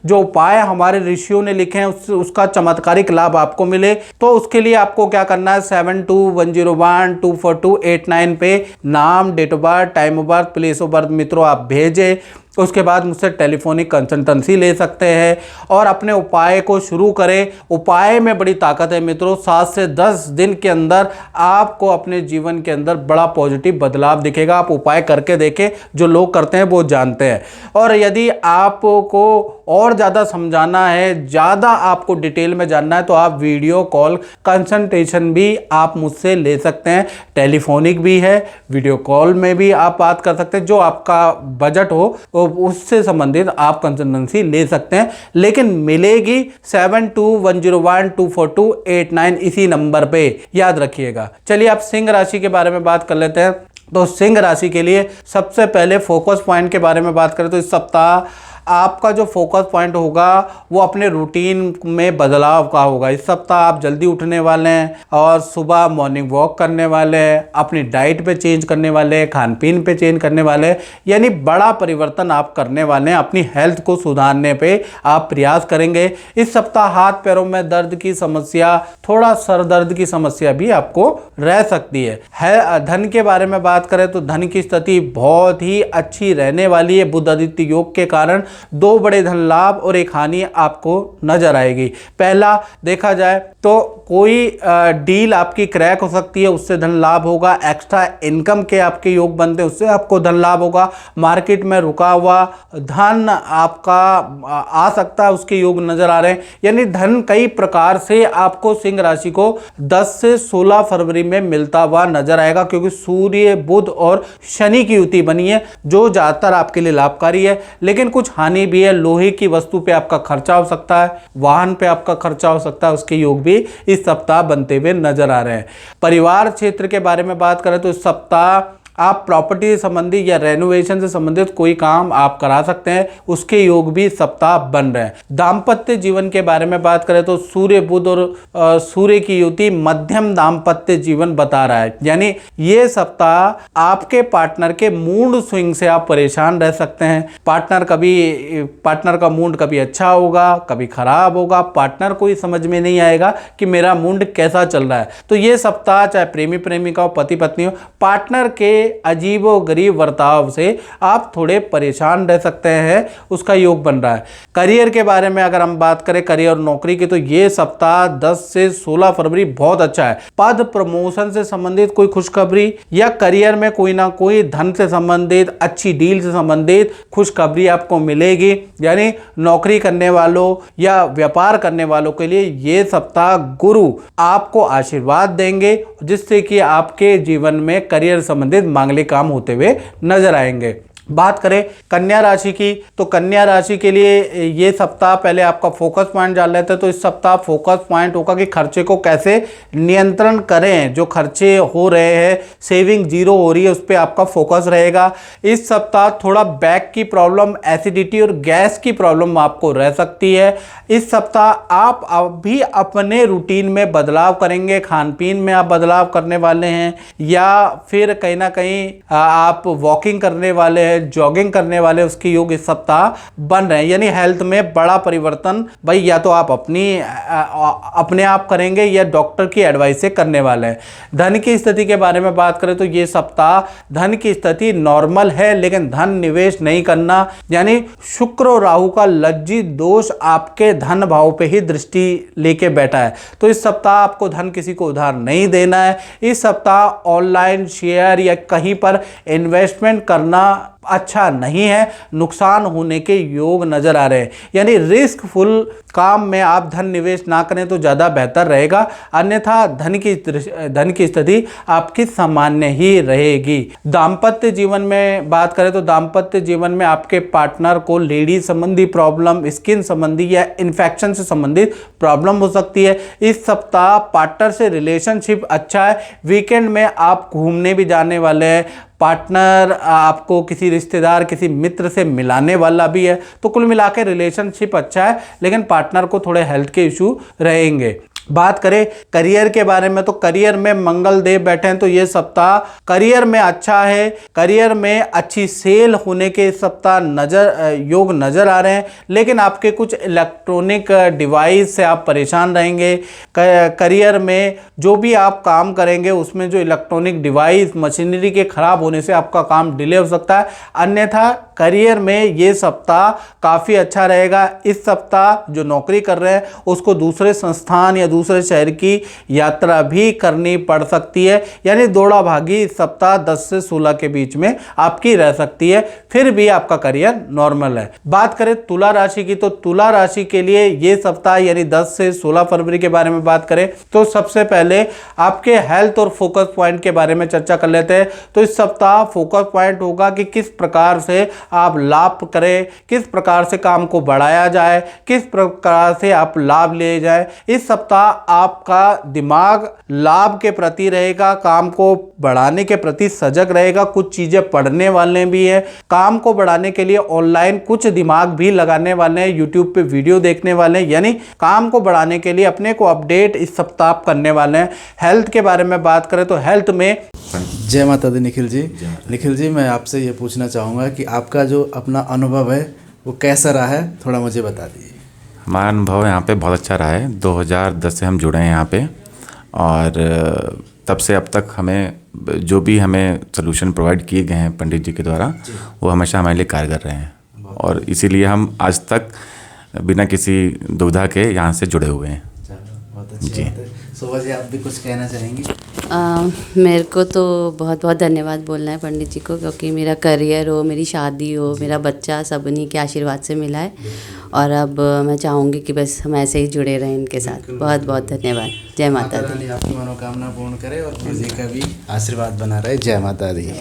जो उपाय हमारे ऋषियों ने लिखे हैं उसका चमत्कारिक लाभ आपको मिले, तो उसके लिए आपको क्या करना है, 7210124289 पे नाम, date of birth, time of birth, place of birth मित्रों आप भेजें। उसके बाद मुझसे टेलीफोनिक कंसल्टेंसी ले सकते हैं और अपने उपाय को शुरू करें। उपाय में बड़ी ताकत है मित्रों। 7 से 10 दिन के अंदर आपको अपने जीवन के अंदर बड़ा पॉजिटिव बदलाव दिखेगा। आप उपाय करके देखें, जो लोग करते हैं वो जानते हैं। और यदि आपको और ज़्यादा समझाना है, ज़्यादा आपको डिटेल में जानना है, तो आप वीडियो कॉल कंसल्टेशन भी आप मुझसे ले सकते हैं। टेलीफोनिक भी है, वीडियो कॉल में भी आप बात कर सकते हैं। जो आपका बजट हो उससे संबंधित आप कंसल्टेंसी ले सकते हैं, लेकिन मिलेगी 7210124289 इसी नंबर पे, याद रखिएगा। चलिए आप सिंह राशि के बारे में बात कर लेते हैं। तो सिंह राशि के लिए सबसे पहले फोकस पॉइंट के बारे में बात करें तो इस सप्ताह आपका जो फोकस पॉइंट होगा वो अपने रूटीन में बदलाव का होगा। इस सप्ताह आप जल्दी उठने वाले हैं और सुबह मॉर्निंग वॉक करने वाले हैं, अपनी डाइट पे चेंज करने वाले हैं, खान पीन पे चेंज करने वाले हैं, यानी बड़ा परिवर्तन आप करने वाले हैं। अपनी हेल्थ को सुधारने पे आप प्रयास करेंगे। इस सप्ताह हाथ पैरों में दर्द की समस्या, थोड़ा सर दर्द की समस्या भी आपको रह सकती है। धन के बारे में बात करें तो धन की स्थिति बहुत ही अच्छी रहने वाली है। बुध आदित्य योग के कारण 2 बड़े धन लाभ और एक हानि आपको नजर आएगी। पहला देखा जाए तो कोई डील आपकी क्रैक हो सकती है, उससे धन लाभ होगा। एक्स्ट्रा इनकम के आपके योग बनते हैं, उससे आपको धन लाभ होगा। मार्केट में रुका हुआ धन आपका आ सकता है, उसके योग नजर आ रहे हैं। यानी धन कई प्रकार से आपको सिंह राशि को 10 से 16 फरवरी में मिलता हुआ नजर आएगा, क्योंकि सूर्य, बुध और शनि की युति बनी है, जो ज्यादातर आपके लिए लाभकारी है। लेकिन कुछ हानि भी है। लोहे की वस्तु पे आपका खर्चा हो सकता है, वाहन पे आपका खर्चा हो सकता है, उसके योग भी इस सप्ताह बनते हुए नजर आ रहे हैं। परिवार क्षेत्र के बारे में बात करें तो इस सप्ताह आप प्रॉपर्टी से संबंधित या रेनोवेशन से संबंधित कोई काम आप करा सकते हैं, उसके योग भी सप्ताह बन रहे हैं। दाम्पत्य जीवन के बारे में बात करें तो सूर्य, बुध और सूर्य की युति मध्यम दाम्पत्य जीवन बता रहा है। यानी ये सप्ताह आपके पार्टनर के मूड स्विंग से आप परेशान रह सकते हैं। पार्टनर का मूड कभी अच्छा होगा, कभी खराब होगा। पार्टनर को ही समझ में नहीं आएगा कि मेरा मूड कैसा चल रहा है। तो ये सप्ताह चाहे प्रेमी प्रेमिका हो, पति पत्नी हो, पार्टनर के अजीबो गरीब बर्ताव से आप थोड़े परेशान रह सकते हैं, उसका योग बन रहा है। करियर के बारे में अगर हम बात करें, करियर और नौकरी की, तो ये सप्ताह 10 से 16 फरवरी बहुत अच्छा है। पद प्रमोशन से संबंधित कोई खुशखबरी या करियर में कोई ना कोई धन से संबंधित, अच्छी डील से संबंधित खुशखबरी आपको मिलेगी। यानी नौकरी करने वालों या व्यापार करने वालों के लिए ये सप्ताह गुरु आपको आशीर्वाद देंगे, जिससे कि आपके जीवन में करियर संबंधित मांगलिक काम होते हुए नजर आएंगे। बात करें कन्या राशि की, तो कन्या राशि के लिए ये सप्ताह पहले आपका फोकस पॉइंट डाल लेते हैं। तो इस सप्ताह फोकस पॉइंट होगा कि खर्चे को कैसे नियंत्रण करें। जो खर्चे हो रहे हैं, सेविंग जीरो हो रही है, उस पर आपका फोकस रहेगा। इस सप्ताह थोड़ा बैक की प्रॉब्लम, एसिडिटी और गैस की प्रॉब्लम आपको रह सकती है। इस सप्ताह आप अभी अपने रूटीन में बदलाव करेंगे, खान पीन में आप बदलाव करने वाले हैं, या फिर कहीं ना कहीं आप वॉकिंग करने वाले हैं, जॉगिंग करने वाले, उसके योग इस सप्ताह बन रहे हैं। यानी हेल्थ में बड़ा परिवर्तन भाई या तो आप अपने आप करेंगे या डॉक्टर की एडवाइस से करने वाले हैं। धन की स्थिति के बारे में बात करें तो ये सप्ताह धन की स्थिति नॉर्मल है, लेकिन धन निवेश नहीं करना, यानी शुक्र और राहु का लज्जित दोष आपके धन भाव पे ही दृष्टि लेके बैठा है। तो इस सप्ताह आपको धन किसी को उधार नहीं देना है। इस सप्ताह ऑनलाइन शेयर या कहीं पर इन्वेस्टमेंट करना अच्छा नहीं है, नुकसान होने के योग नजर आ रहे हैं। यानी रिस्क फुल काम में आप धन निवेश ना करें तो ज़्यादा बेहतर रहेगा, अन्यथा धन की स्थिति आपकी सामान्य ही रहेगी। दाम्पत्य जीवन में बात करें तो दाम्पत्य जीवन में आपके पार्टनर को लेडीज संबंधी प्रॉब्लम, स्किन संबंधी या इन्फेक्शन से संबंधित प्रॉब्लम हो सकती है। इस सप्ताह पार्टनर से रिलेशनशिप अच्छा है। वीकेंड में आप घूमने भी जाने वाले हैं, पार्टनर आपको किसी रिश्तेदार, किसी मित्र से मिलाने वाला भी है। तो कुल मिलाकर रिलेशनशिप अच्छा है, लेकिन पार्टनर को थोड़े हेल्थ के इशू रहेंगे। बात करें करियर के बारे में तो करियर में मंगल देव बैठे हैं, तो ये सप्ताह करियर में अच्छा है। करियर में अच्छी सेल होने के सप्ताह योग नज़र आ रहे हैं, लेकिन आपके कुछ इलेक्ट्रॉनिक डिवाइस से आप परेशान रहेंगे। करियर में जो भी आप काम करेंगे उसमें जो इलेक्ट्रॉनिक डिवाइस, मशीनरी के खराब होने से आपका काम डिले हो सकता है। अन्यथा करियर में ये सप्ताह काफ़ी अच्छा रहेगा। इस सप्ताह जो नौकरी कर रहे हैं उसको दूसरे संस्थान या दूसरे शहर की यात्रा भी करनी पड़ सकती है। यानी दौड़ा भागी इस सप्ताह 10 से 16 के बीच में आपकी रह सकती है, फिर भी आपका करियर नॉर्मल है। बात करें तुला राशि की, तो तुला राशि के लिए ये सप्ताह यानी 10 से 16 फरवरी के बारे में बात करें तो सबसे पहले आपके हेल्थ और फोकस पॉइंट के बारे में चर्चा कर लेते हैं। तो इस सप्ताह फोकस पॉइंट होगा कि किस प्रकार से आप लाभ करें, किस प्रकार से काम को बढ़ाया जाए, किस प्रकार से आप लाभ ले जाए। इस सप्ताह आपका दिमाग लाभ के प्रति रहेगा, काम को बढ़ाने के प्रति सजग रहेगा। कुछ चीजें पढ़ने वाले भी हैं, काम को बढ़ाने के लिए ऑनलाइन कुछ दिमाग भी लगाने वाले हैं, यूट्यूब पे वीडियो देखने वाले हैं, यानी काम को बढ़ाने के लिए अपने को अपडेट इस सप्ताह करने वाले हैं। हेल्थ के बारे में बात करें तो हेल्थ में जय माता दी निखिल जी। निखिल जी, मैं आपसे ये पूछना चाहूँगा कि आपका जो अपना अनुभव है वो कैसा रहा है, थोड़ा मुझे बता दीजिए। हमारा अनुभव यहाँ पे बहुत अच्छा रहा है। 2010 से हम जुड़े हैं यहाँ पे, और तब से अब तक हमें जो भी हमें सोल्यूशन प्रोवाइड किए गए हैं पंडित जी के द्वारा, वो हमेशा हमारे लिए कारगर रहे हैं, और इसीलिए हम आज तक बिना किसी दुविधा के यहाँ से जुड़े हुए हैं। बहुत अच्छी बात है। शोभा जी, आप भी कुछ कहना चाहेंगी? मेरे को तो बहुत बहुत धन्यवाद बोलना है पंडित जी को, क्योंकि मेरा करियर हो, मेरी शादी हो, मेरा बच्चा सब उन्हीं के आशीर्वाद से मिला है। और अब मैं चाहूँगी कि बस हम ऐसे ही जुड़े रहें इनके साथ। बहुत बहुत धन्यवाद। जय माता दी। आपकी मनोकामना पूर्ण करे और गुरु जी का भी आशीर्वाद बना रहे। जय माता दी।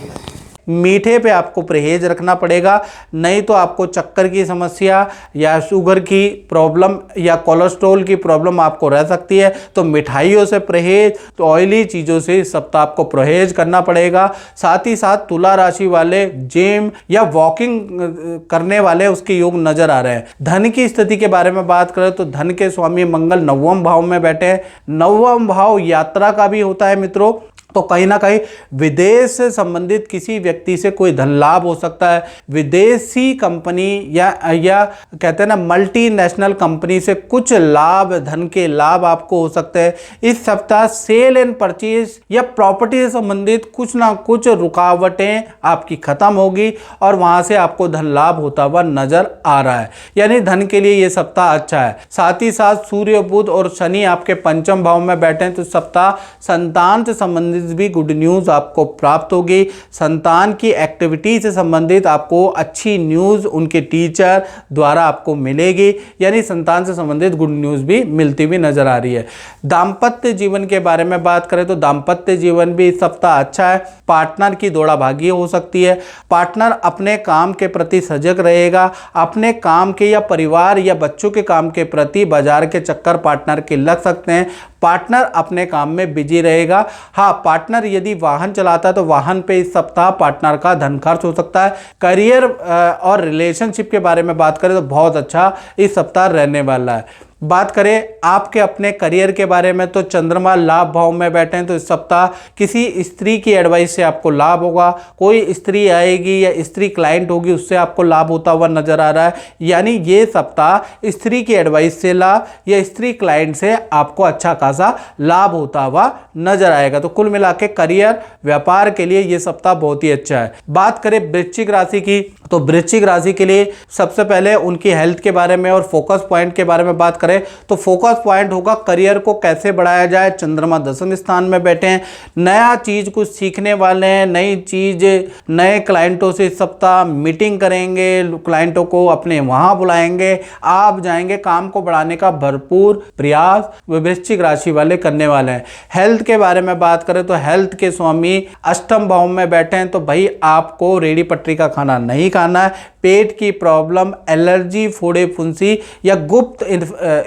मीठे पे आपको परहेज रखना पड़ेगा, नहीं तो आपको चक्कर की समस्या या शुगर की प्रॉब्लम या कोलेस्ट्रॉल की प्रॉब्लम आपको रह सकती है। तो मिठाइयों से परहेज, तो ऑयली चीज़ों से इस सप्ताह आपको परहेज करना पड़ेगा। साथ ही साथ तुला राशि वाले जिम या वॉकिंग करने वाले उसके योग नजर आ रहे हैं। धन की स्थिति के बारे में बात करें तो धन के स्वामी मंगल 9वें भाव में बैठे हैं। 9वां भाव यात्रा का भी होता है मित्रों, तो कहीं ना कहीं विदेश से संबंधित किसी व्यक्ति से कोई धन लाभ हो सकता है। विदेशी कंपनी या कहते हैं ना मल्टीनेशनल कंपनी से कुछ लाभ, धन के लाभ आपको हो सकते हैं। इस सप्ताह सेल एंड परचेज या प्रॉपर्टी से संबंधित कुछ ना कुछ रुकावटें आपकी खत्म होगी और वहां से आपको धन लाभ होता हुआ नजर आ रहा है। यानी धन के लिए ये सप्ताह अच्छा है। साथ ही साथ सूर्य, बुध और शनि आपके 5वें भाव में बैठे हैं, तो सप्ताह संतान से संबंधित संबंधित भी गुड न्यूज़ आपको प्राप्त होगी। संतान की एक्टिविटी से संबंधित आपको अच्छी न्यूज़ उनके टीचर द्वारा आपको मिलेगी, यानी संतान से संबंधित गुड न्यूज़ भी मिलती हुई नजर आ रही है। दाम्पत्य जीवन के बारे में बात करें तो दाम्पत्य जीवन भी इस सप्ताह अच्छा है। पार्टनर की दौड़ाभागी हो सकती है। पार्टनर अपने काम के प्रति सजग रहेगा। अपने काम के या परिवार या बच्चों के काम के प्रति बाजार के चक्कर पार्टनर के लग सकते हैं। पार्टनर अपने काम में बिजी रहेगा। हाँ, पार्टनर यदि वाहन चलाता है तो वाहन पे इस सप्ताह पार्टनर का धन खर्च हो सकता है। करियर और रिलेशनशिप के बारे में बात करें तो बहुत अच्छा इस सप्ताह रहने वाला है। बात करें आपके अपने करियर के बारे में तो चंद्रमा लाभ भाव में बैठे हैं, तो इस सप्ताह किसी स्त्री की एडवाइस से आपको लाभ होगा। कोई स्त्री आएगी या स्त्री क्लाइंट होगी, उससे आपको लाभ होता हुआ नजर आ रहा है। यानी ये सप्ताह स्त्री की एडवाइस से लाभ या स्त्री क्लाइंट से आपको अच्छा खासा लाभ होता हुआ नजर आएगा। तो कुल मिला के करियर व्यापार के लिए ये सप्ताह बहुत ही अच्छा है। बात करें वृश्चिक राशि की तो वृश्चिक राशि के लिए सबसे पहले उनकी हेल्थ के बारे में और फोकस पॉइंट के बारे में बात करें तो फोकस पॉइंट होगा करियर को कैसे बढ़ाया जाए। चंद्रमा 10वें स्थान में बैठे हैं। नया चीज कुछ सीखने वाले हैं, नई चीज नए क्लाइंटों से इस सप्ताह मीटिंग करेंगे, क्लाइंटों को अपने वहां बुलाएंगे, आप जाएंगे। काम को बढ़ाने का भरपूर प्रयास वृश्चिक राशि वाले करने वाले हैं। हेल्थ के बारे में बात करें तो हेल्थ के स्वामी अष्टम भाव में बैठे हैं, तो भाई आपको रेडी पटरी का खाना नहीं खाना है। पेट की प्रॉब्लम, एलर्जी, फोड़े फुंसी या गुप्त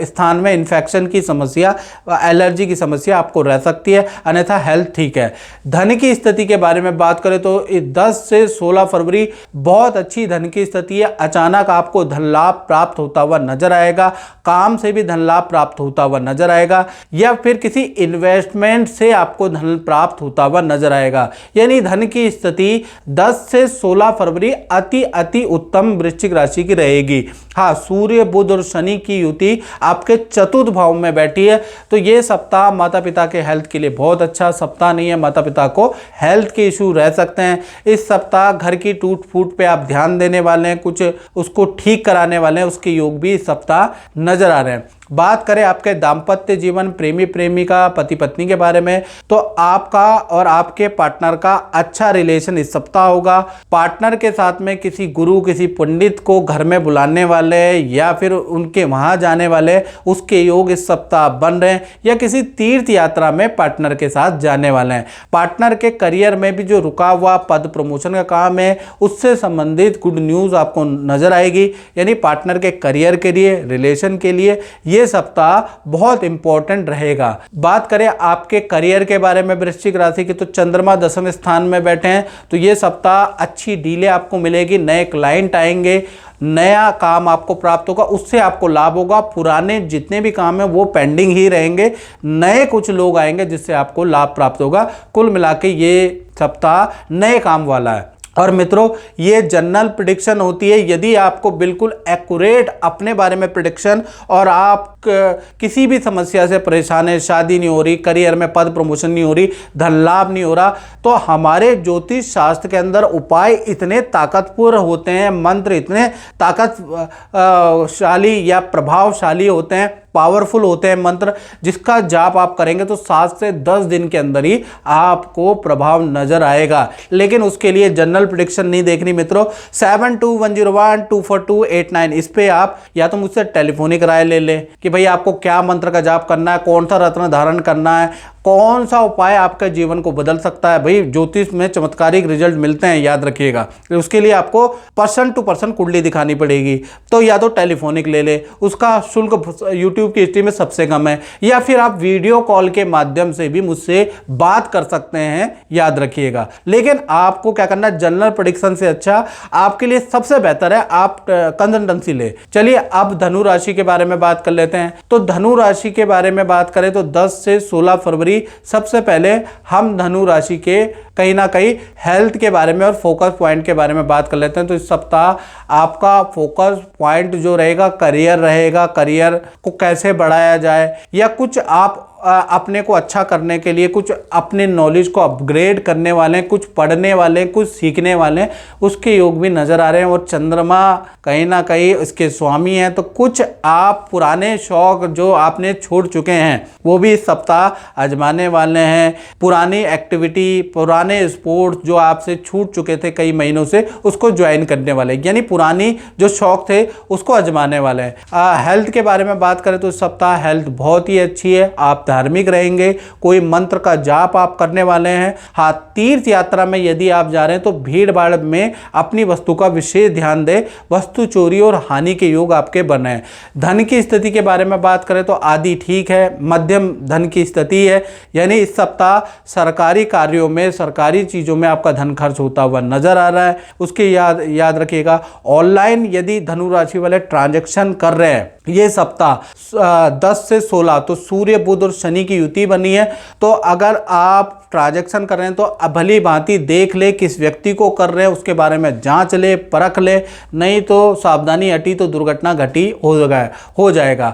स्थान में इन्फेक्शन की समस्या, एलर्जी की समस्या आपको रह सकती है, अन्यथा हेल्थ ठीक है। धन की स्थिति के बारे में बात करें तो 10 से 16 फरवरी बहुत अच्छी धन की स्थिति है। अचानक आपको धन लाभ प्राप्त होता हुआ नजर आएगा। काम से भी धन लाभ प्राप्त होता हुआ नजर आएगा या फिर किसी इन्वेस्टमेंट से आपको धन प्राप्त होता हुआ नजर आएगा। यानी धन की स्थिति 10 से 16 फरवरी अति उत्तम वृश्चिक राशि की रहेगी। हाँ, सूर्य बुध और शनि की युति आपके चतुर्थ भाव में बैठी है, तो ये सप्ताह माता पिता के हेल्थ के लिए बहुत अच्छा सप्ताह नहीं है। माता पिता को हेल्थ के इशू रह सकते हैं। इस सप्ताह घर की टूट फूट पे आप ध्यान देने वाले हैं, कुछ उसको ठीक कराने वाले हैं, उसके योग भी इस सप्ताह नजर आ रहे हैं। बात करें आपके दाम्पत्य जीवन, प्रेमी प्रेमिका, पति पत्नी के बारे में तो आपका और आपके पार्टनर का अच्छा रिलेशन इस सप्ताह होगा। पार्टनर के साथ में किसी गुरु, किसी पंडित को घर में बुलाने वाले या फिर उनके वहां जाने वाले, उसके योग इस सप्ताह बन रहे हैं या किसी तीर्थ यात्रा में पार्टनर के साथ जाने वाले हैं। पार्टनर के करियर में भी जो रुका हुआ पद प्रमोशन का काम है, उससे संबंधित गुड न्यूज आपको नजर आएगी। यानी पार्टनर के करियर के लिए, रिलेशन के लिए ये सप्ताह बहुत इंपॉर्टेंट रहेगा। बात करें आपके करियर के बारे में वृश्चिक राशि की तो चंद्रमा 10वें स्थान में बैठे हैं, तो ये सप्ताह अच्छी डीलें आपको मिलेगी। नए क्लाइंट आएंगे, नया काम आपको प्राप्त होगा, उससे आपको लाभ होगा। पुराने जितने भी काम हैं वो पेंडिंग ही रहेंगे, नए कुछ लोग आएंगे जिससे आपको लाभ प्राप्त होगा। कुल मिला के ये सप्ताह नए काम वाला है। और मित्रों, ये जनरल प्रेडिक्शन होती है। यदि आपको बिल्कुल एक्यूरेट अपने बारे में प्रेडिक्शन और आप किसी भी समस्या से परेशान है, शादी नहीं हो रही, करियर में पद प्रमोशन नहीं हो रही, धन लाभ नहीं हो रहा, तो हमारे ज्योतिष शास्त्र के अंदर उपाय इतने ताकतवर होते हैं, मंत्र इतने ताकतशाली या प्रभावशाली होते हैं, पावरफुल होते हैं मंत्र, जिसका जाप आप करेंगे तो 7 से 10 दिन के अंदर ही आपको प्रभाव नजर आएगा। लेकिन उसके लिए जनरल प्रेडिक्शन नहीं देखनी मित्रों। 7210124289 इस पे आप या तो मुझसे टेलीफोनिक राय ले लें कि भाई आपको क्या मंत्र का जाप करना है, कौन सा रत्न धारण करना है, कौन सा उपाय आपके जीवन को बदल सकता है। भाई ज्योतिष में चमत्कारिक रिजल्ट मिलते हैं, याद रखिएगा। उसके लिए आपको पर्सन टू पर्सन कुंडली दिखानी पड़ेगी, तो या तो टेलीफोनिक ले ले, उसका शुल्क यूट्यूब की हिस्ट्री में सबसे कम है, या फिर आप वीडियो कॉल के माध्यम से भी मुझसे बात कर सकते हैं, याद रखिएगा। लेकिन आपको क्या करना है, जनरल प्रेडिक्शन से अच्छा आपके लिए सबसे बेहतर है आप कंसल्टेंसी ले। चलिए अब धनु राशि के बारे में बात कर लेते हैं। तो धनु राशि के बारे में बात करें तो 10 से 16 फरवरी सबसे पहले हम धनु राशि के कहीं ना कहीं हेल्थ के बारे में और फोकस पॉइंट के बारे में बात कर लेते हैं। तो इस सप्ताह आपका फोकस पॉइंट जो रहेगा करियर रहेगा। करियर को कैसे बढ़ाया जाए या कुछ आप अपने को अच्छा करने के लिए, कुछ अपने नॉलेज को अपग्रेड करने वाले हैं, कुछ पढ़ने वाले हैं, कुछ सीखने वाले हैं, उसके योग भी नज़र आ रहे हैं। और चंद्रमा कहीं ना कहीं इसके स्वामी हैं, तो कुछ आप पुराने शौक जो आपने छोड़ चुके हैं वो भी इस सप्ताह आजमाने वाले हैं। पुरानी एक्टिविटी, पुराने स्पोर्ट्स जो आपसे छूट चुके थे कई महीनों से, उसको ज्वाइन करने वाले, यानी पुरानी जो शौक थे उसको आजमाने वाले हैं। हेल्थ के बारे में बात करें तो इस सप्ताह हेल्थ बहुत ही अच्छी है। आप धार्मिक रहेंगे, कोई मंत्र का जाप आप करने वाले हैं। हाँ, तीर्थ यात्रा में यदि आप जा रहे हैं तो भीड़ भाड़ में अपनी वस्तु का विशेष ध्यान दें। वस्तु चोरी और हानि के योग आपके बने हैं। धन की स्थिति के बारे में बात करें तो आदि ठीक है, मध्यम धन की स्थिति है, यानी इस सप्ताह सरकारी कार्यों में, सरकारी चीज़ों में आपका धन खर्च होता हुआ नजर आ रहा है। उसके याद रखिएगा, ऑनलाइन यदि धनु राशि वाले ट्रांजैक्शन कर रहे हैं ये सप्ताह 10 से 16, तो सूर्य बुध और शनि की युति बनी है। तो अगर आप ट्रांजैक्शन कर रहे हैं तो भली भांति देख ले किस व्यक्ति को कर रहे हैं, उसके बारे में जांच ले, परख ले, नहीं तो सावधानी हटी तो दुर्घटना घटी हो जाएगा।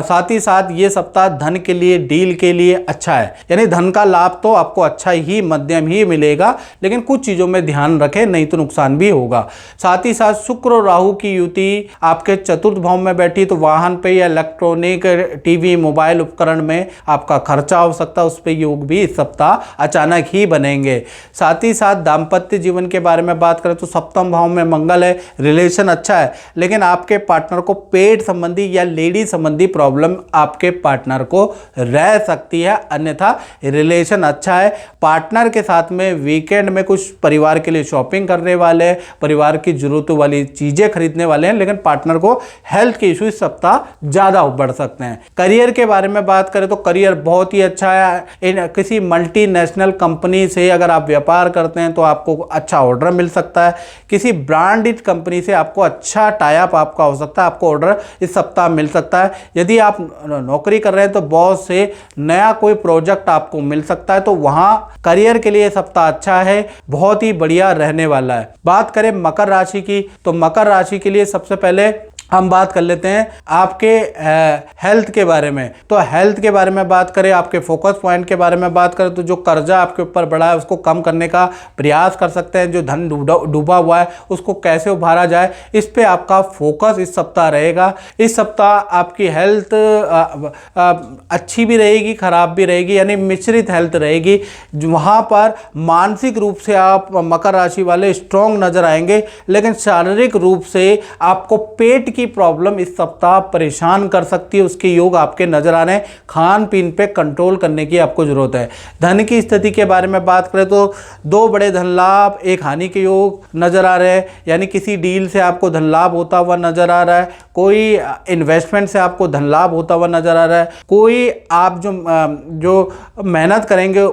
साथ ही साथ ये सप्ताह धन के लिए, डील के लिए अच्छा है, यानी धन का लाभ तो आपको अच्छा ही, मध्यम ही मिलेगा, लेकिन कुछ चीज़ों में ध्यान रखें नहीं तो नुकसान भी होगा। साथ ही साथ शुक्र और राहु की युति आपके चतुर्थ भाव में बैठी, तो वाहन पे या इलेक्ट्रॉनिक, टीवी, मोबाइल उपकरण में आपका खर्चा हो सकता है, उस पर योग भी इस सप्ताह अचानक ही बनेंगे। साथ ही साथ दाम्पत्य जीवन के बारे में बात करें तो सप्तम भाव में मंगल है, रिलेशन अच्छा है, लेकिन आपके पार्टनर को पेट संबंधी या लेडी संबंधी प्रॉब्लम आपके पार्टनर को रह सकती है, अन्यथा रिलेशन अच्छा है। पार्टनर के साथ में वीकेंड में कुछ परिवार के लिए शॉपिंग करने वाले हैं, परिवार की जरूरतों वाली चीज़ें खरीदने वाले हैं, लेकिन पार्टनर को हेल्थ के इशू इस सप्ताह ज़्यादा बढ़ सकते हैं। करियर के बारे में बात करें तो करियर बहुत ही अच्छा है। किसी मल्टीनेशनल कंपनी से अगर आप व्यापार करते हैं तो आपको अच्छा ऑर्डर मिल सकता है। किसी ब्रांडेड कंपनी से आपको अच्छा टाई अप आपका हो सकता है, आपको ऑर्डर इस सप्ताह मिल सकता है। यदि आप नौकरी कर रहे हैं तो बॉस से नया कोई प्रोजेक्ट आपको मिल सकता है, तो वहां करियर के लिए सप्ताह अच्छा है, बहुत ही बढ़िया रहने वाला है। बात करें मकर राशि की, तो मकर राशि के लिए सबसे पहले हम बात कर लेते हैं आपके हेल्थ के बारे में। तो हेल्थ के बारे में बात करें, आपके फोकस पॉइंट के बारे में बात करें तो जो कर्जा आपके ऊपर बढ़ा है उसको कम करने का प्रयास कर सकते हैं। जो धन डूबा हुआ है उसको कैसे उभारा जाए, इस पे आपका फोकस इस सप्ताह रहेगा। इस सप्ताह आपकी हेल्थ अच्छी भी रहेगी, खराब भी रहेगी, यानी मिश्रित हेल्थ रहेगी। वहाँ पर मानसिक रूप से आप मकर राशि वाले स्ट्रॉन्ग नजर आएंगे, लेकिन शारीरिक रूप से आपको पेट की प्रॉब्लम इस सप्ताह परेशान कर सकती है, उसके योग आपके नजर आ रहे हैं। खान पीन पे कंट्रोल करने की आपको जरूरत है। धन की स्थिति के बारे में बात करें तो 2 बड़े धन लाभ, 1 हानि के योग नजर आ रहे हैं, यानी किसी डील से आपको धन लाभ होता हुआ नजर आ रहा है, कोई इन्वेस्टमेंट से आपको धन लाभ होता हुआ नजर आ रहा है, कोई आप जो मेहनत करेंगे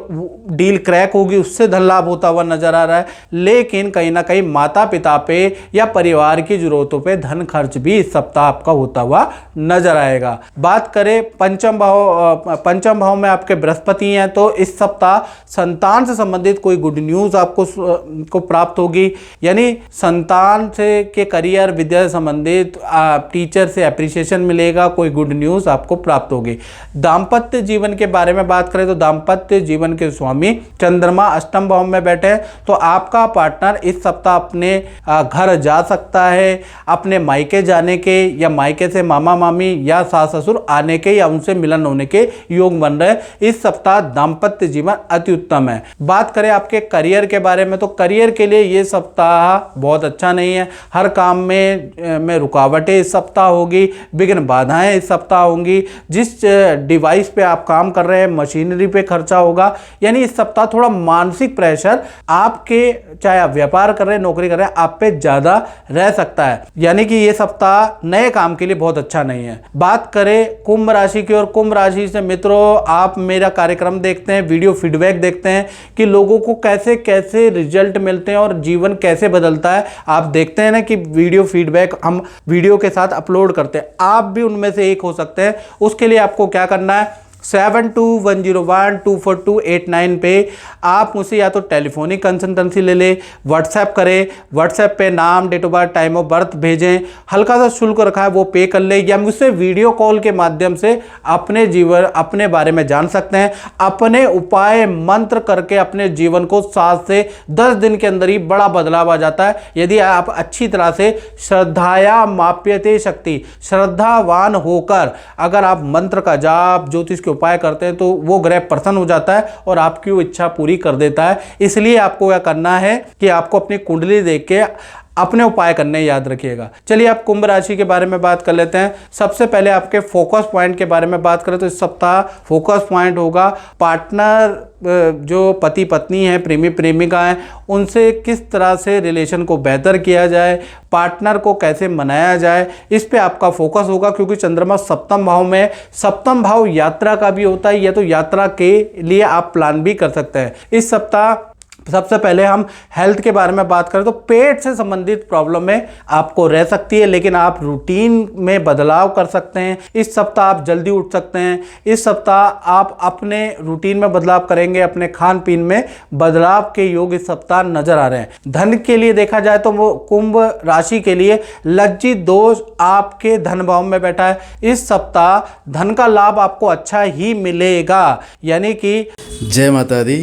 डील क्रैक होगी उससे धन लाभ होता हुआ नजर आ रहा है। लेकिन कहीं ना कहीं माता पिता पे या परिवार की जरूरतों पे धन खर्च भी इस सप्ताह आपका होता हुआ नजर आएगा। बात करें पंचम भाव में आपके बृहस्पति हैं, तो इस सप्ताह संतान से संबंधित कोई गुड न्यूज आपको प्राप्त होगी, यानी संतान से के करियर, विद्या से संबंधित टीचर से अप्रिसिएशन मिलेगा, कोई गुड न्यूज आपको प्राप्त होगी। दाम्पत्य जीवन के बारे में बात करें तो दाम्पत्य जीवन के स्वामी चंद्रमा अष्टम भाव में बैठे हैं, तो आपका पार्टनर इस सप्ताह अपने घर जा सकता है, अपने मायके जाने के या मायके से मामा मामी या सास ससुर आने के या उनसे मिलन होने के योग बन रहे हैं। इस सप्ताह दाम्पत्य जीवन अति उत्तम है। बात करें आपके करियर के बारे में, तो करियर के लिए ये सप्ताह बहुत अच्छा नहीं है। हर काम में रुकावटें इस सप्ताह होगी, विघ्न बाधाएं इस सप्ताह होंगी। जिस डिवाइस पे आप काम कर रहे हैं मशीनरी पे खर्चा होगा, यानी इस सप्ताह थोड़ा मानसिक प्रेशर आपके, चाहे आप व्यापार कर रहे हैं, नौकरी कर रहे हैं, आप पे ज्यादा रह सकता है, यानी कि ये सप्ताह नए काम के लिए बहुत अच्छा नहीं है। बात करें कुंभ राशि की, और कुंभ राशि से मित्रों आप मेरा कार्यक्रम देखते हैं, वीडियो फीडबैक देखते हैं कि लोगों को कैसे कैसे रिजल्ट मिलते हैं और जीवन कैसे बदलता है। आप देखते हैं ना कि वीडियो फीडबैक हम वीडियो के साथ अपलोड करते हैं, आप भी उनमें से एक हो सकते हैं। उसके लिए आपको क्या करना है, 7210124289 पे आप मुझसे या तो टेलीफोनिक कंसल्टेंसी ले लें, व्हाट्सएप करें, व्हाट्सएप पे नाम, date of birth, time of birth भेजें, हल्का सा शुल्क रखा है वो पे कर ले, या मुझसे वीडियो कॉल के माध्यम से अपने जीवन, अपने बारे में जान सकते हैं। अपने उपाय मंत्र करके अपने जीवन को 7 से 10 दिन के अंदर ही बड़ा बदलाव आ जाता है, यदि आप अच्छी तरह से श्रद्धाया माप्यते शक्ति, श्रद्धावान होकर अगर आप मंत्र का जाप, ज्योतिष के उपाय करते हैं तो वो ग्रह प्रसन्न हो जाता है और आपकी वो इच्छा पूरी कर देता है। इसलिए आपको क्या करना है कि आपको अपनी कुंडली देख के अपने उपाय करने याद रखिएगा। चलिए आप कुंभ राशि के बारे में बात कर लेते हैं। सबसे पहले आपके फोकस पॉइंट के बारे में बात करें तो इस सप्ताह फोकस पॉइंट होगा पार्टनर, जो पति पत्नी है, प्रेमी प्रेमिका हैं, उनसे किस तरह से रिलेशन को बेहतर किया जाए, पार्टनर को कैसे मनाया जाए, इस पे आपका फोकस होगा। क्योंकि चंद्रमा सप्तम भाव में, सप्तम भाव यात्रा का भी होता है, या तो यात्रा के लिए आप प्लान भी कर सकते हैं। इस सप्ताह सबसे पहले हम हेल्थ के बारे में बात करें तो पेट से संबंधित प्रॉब्लम में आपको रह सकती है, लेकिन आप रूटीन में बदलाव कर सकते हैं। इस सप्ताह आप जल्दी उठ सकते हैं। इस सप्ताह आप अपने रूटीन में बदलाव करेंगे, अपने खान पीन में बदलाव के योग इस सप्ताह नजर आ रहे हैं। धन के लिए देखा जाए तो वो कुंभ राशि के लिए लज्जित दोष आपके धन भाव में बैठा है। इस सप्ताह धन का लाभ आपको अच्छा ही मिलेगा, यानी कि जय माता दी।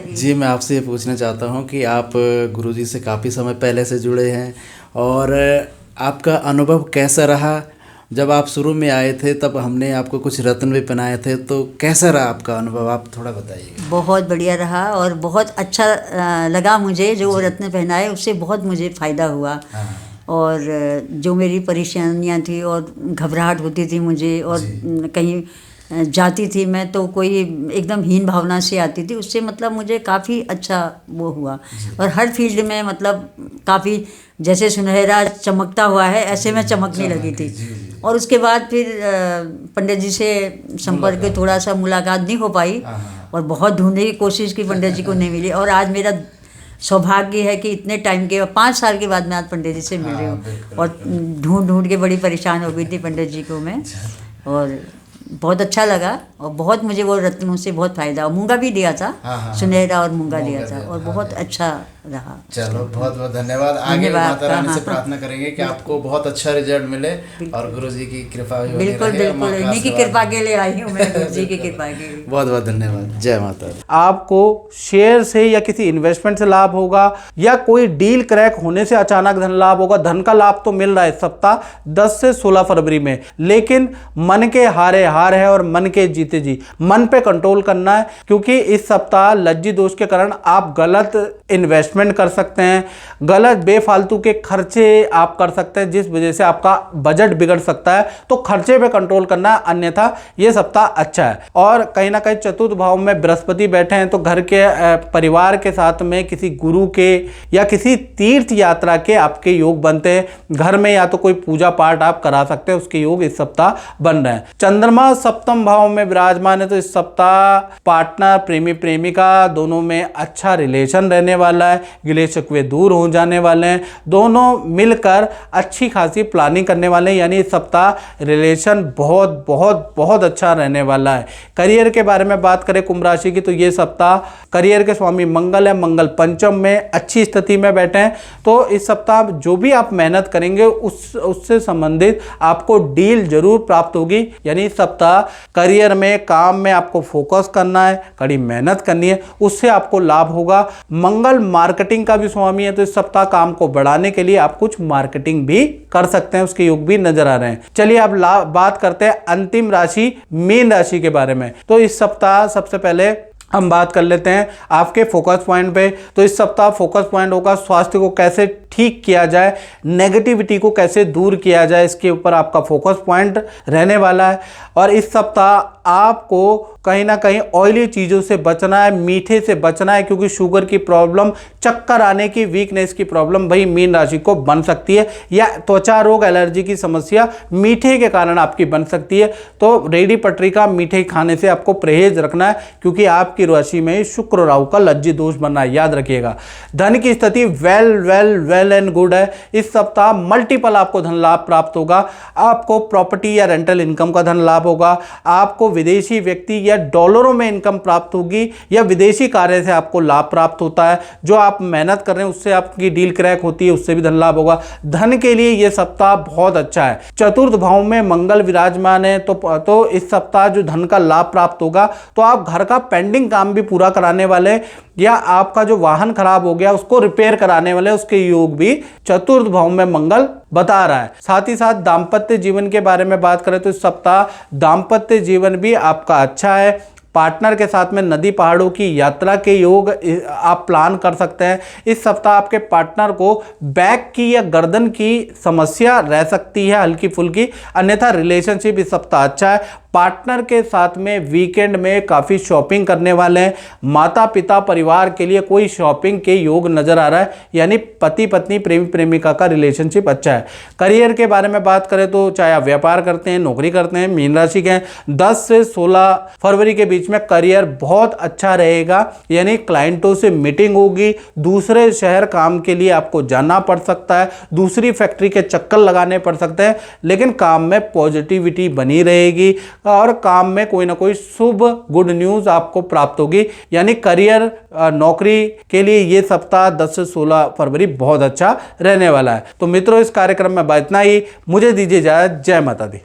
जी, मैं आपसे ये पूछना चाहता हूँ कि आप गुरुजी से काफ़ी समय पहले से जुड़े हैं और आपका अनुभव कैसा रहा? जब आप शुरू में आए थे तब हमने आपको कुछ रत्न भी पहनाए थे, तो कैसा रहा आपका अनुभव? आप थोड़ा बताइए। बहुत बढ़िया रहा और बहुत अच्छा लगा मुझे। जो वो रत्न पहनाए उससे बहुत मुझे फ़ायदा हुआ। और जो मेरी परेशानियाँ थी और घबराहट होती थी मुझे, और कहीं जाती थी मैं तो कोई एकदम हीन भावना से आती थी, उससे मतलब मुझे काफ़ी अच्छा वो हुआ। और हर फील्ड में मतलब काफ़ी, जैसे सुनहरा चमकता हुआ है ऐसे में चमकने लगी थी। और उसके बाद फिर पंडित जी से संपर्क, थोड़ा सा मुलाकात नहीं हो पाई और बहुत ढूंढने की कोशिश की, पंडित जी को नहीं मिली। और आज मेरा सौभाग्य है कि इतने टाइम के 5 साल के बाद मैं आज पंडित जी से मिल रही हूँ। और ढूंढ के बड़ी परेशान हो गई थी पंडित जी को मैं, और बहुत अच्छा लगा। और बहुत मुझे वो रत्नों से बहुत फायदा, मूंगा भी दिया था, सुनहरा और मूंगा दिया था, और बहुत अच्छा रहा। चलो, बहुत बहुत धन्यवाद। आगे माता रानी से प्रार्थना करेंगे कि आपको बहुत अच्छा रिजल्ट मिले और गुरुजी की कृपा भी बनी रहे। बिल्कुल बिल्कुल, इन्हीं की कृपा के लिए आई हूँ मैं, गुरुजी की कृपा के लिए। बहुत बहुत धन्यवाद। जय माता दी। आपको शेयर से या किसी इन्वेस्टमेंट से लाभ होगा, या कोई डील क्रैक होने से अचानक धन लाभ होगा। धन का लाभ तो मिल रहा है इस सप्ताह 10 से 16 फरवरी में, लेकिन मन के हारे हार है और मन के जीते जी। मन पे कंट्रोल करना है, क्योंकि इस सप्ताह लज्जित दोष के कारण आप गलत इन्वेस्टमेंट कर सकते हैं, गलत बेफालतू के खर्चे आप कर सकते हैं, जिस वजह से आपका बजट बिगड़ सकता है। तो खर्चे पे कंट्रोल करना है, अन्यथा ये सप्ताह अच्छा है। और कहीं ना कहीं चतुर्थ भाव में बृहस्पति बैठे हैं, तो घर के परिवार के साथ में किसी गुरु के या किसी तीर्थ यात्रा के आपके योग बनते हैं। घर में या तो कोई पूजा पाठ आप करा सकते हैं, उसके योग इस सप्ताह बन रहे हैं। चंद्रमा सप्तम भाव में विराजमान है, तो इस सप्ताह पार्टनर, प्रेमी प्रेमिका दोनों में अच्छा रिलेशन रहने वाला है। गिले शिकवे दूर हो जाने वाले हैं, दोनों मिलकर अच्छी खासी प्लानिंग करने वाले हैं, यानी इस सप्ताह रिलेशन बहुत बहुत बहुत अच्छा रहने वाला है। करियर के बारे में बात करें कुंभ राशि की, तो ये सप्ताह करियर के स्वामी मंगल है, मंगल पंचम में अच्छी स्थिति में बैठे हैं। तो इस सप्ताह जो भी आप मेहनत करेंगे उससे संबंधित आपको डील जरूर प्राप्त होगी। यानी इस सप्ताह करियर में, काम में आपको फोकस करना है, कड़ी मेहनत करनी है, उससे आपको लाभ होगा। मंगल मार्केटिंग का भी स्वामी है, तो इस सप्ताह काम को बढ़ाने के लिए आप कुछ मार्केटिंग भी कर सकते हैं, उसके योग भी नजर आ रहे हैं। चलिए अब बात करते हैं अंतिम राशि मीन राशि के बारे में। तो इस सप्ताह सबसे पहले हम बात कर लेते हैं आपके फोकस पॉइंट पे। तो इस सप्ताह फोकस पॉइंट होगा स्वास्थ्य को कैसे ठीक किया जाए, नेगेटिविटी को कैसे दूर किया जाए, इसके ऊपर आपका फोकस पॉइंट रहने वाला है। और इस सप्ताह आपको कहीं ना कहीं ऑयली चीज़ों से बचना है, मीठे से बचना है, क्योंकि शुगर की प्रॉब्लम, चक्कर आने की, वीकनेस की प्रॉब्लम भाई मीन राशि को बन सकती है, या त्वचा रोग, एलर्जी की समस्या मीठे के कारण आपकी बन सकती है। तो रेडी पटरी का मीठे खाने से आपको परहेज रखना है, क्योंकि आपकी आपकी राशि में शुक्र राहु का लज्जित दोष बना है, याद रखिएगा। धन की स्थिति वेल एंड गुड है। इस सप्ताह मल्टीपल आपको धन लाभ प्राप्त होगा। आपको प्रॉपर्टी या रेंटल इनकम का धन लाभ होगा। आपको विदेशी व्यक्ति या डॉलरों में इनकम प्राप्त होगी या विदेशी कार्य से आपको लाभ प्राप्त होता है। जो आप मेहनत कर रहे हैं उससे आपकी डील क्रैक होती है, उससे भी धन लाभ होगा। धन के लिए यह सप्ताह बहुत अच्छा है। चतुर्थ भाव में मंगल विराजमान है तो इस सप्ताह जो धन का लाभ प्राप्त होगा, तो आप घर का पेंडिंग काम भी पूरा कराने वाले या आपका जो वाहन खराब हो गया उसको रिपेयर कराने वाले, उसके योग भी चतुर्थ भाव में मंगल बता रहा है। साथ ही साथ दाम्पत्य जीवन के बारे में बात करें तो इस सप्ताह दाम्पत्य जीवन भी आपका अच्छा है। पार्टनर के साथ में नदी पहाड़ों की यात्रा के योग आप प्लान कर सकते हैं। इस सप्ताह आपके पार्टनर को बैक की या गर्दन की समस्या रह सकती है हल्की फुल्की, अन्यथा रिलेशनशिप इस सप्ताह अच्छा है। पार्टनर के साथ में वीकेंड में काफ़ी शॉपिंग करने वाले हैं। माता पिता परिवार के लिए कोई शॉपिंग के योग नज़र आ रहा है, यानी पति पत्नी प्रेमी प्रेमिका का रिलेशनशिप अच्छा है। करियर के बारे में बात करें तो चाहे आप व्यापार करते हैं, नौकरी करते हैं, मीन राशि के हैं, 10 से 16 फरवरी के बीच में करियर बहुत अच्छा रहेगा। यानी क्लाइंटों से मीटिंग होगी, दूसरे शहर काम के लिए आपको जाना पड़ सकता है, दूसरी फैक्ट्री के चक्कर लगाने पड़ सकते हैं, लेकिन काम में पॉजिटिविटी बनी रहेगी और काम में कोई ना कोई शुभ गुड न्यूज़ आपको प्राप्त होगी। यानी करियर नौकरी के लिए ये सप्ताह 10 से 16 फरवरी बहुत अच्छा रहने वाला है। तो मित्रों, इस कार्यक्रम में इतना ही। मुझे दीजिए इजाज़त। जय माता दी।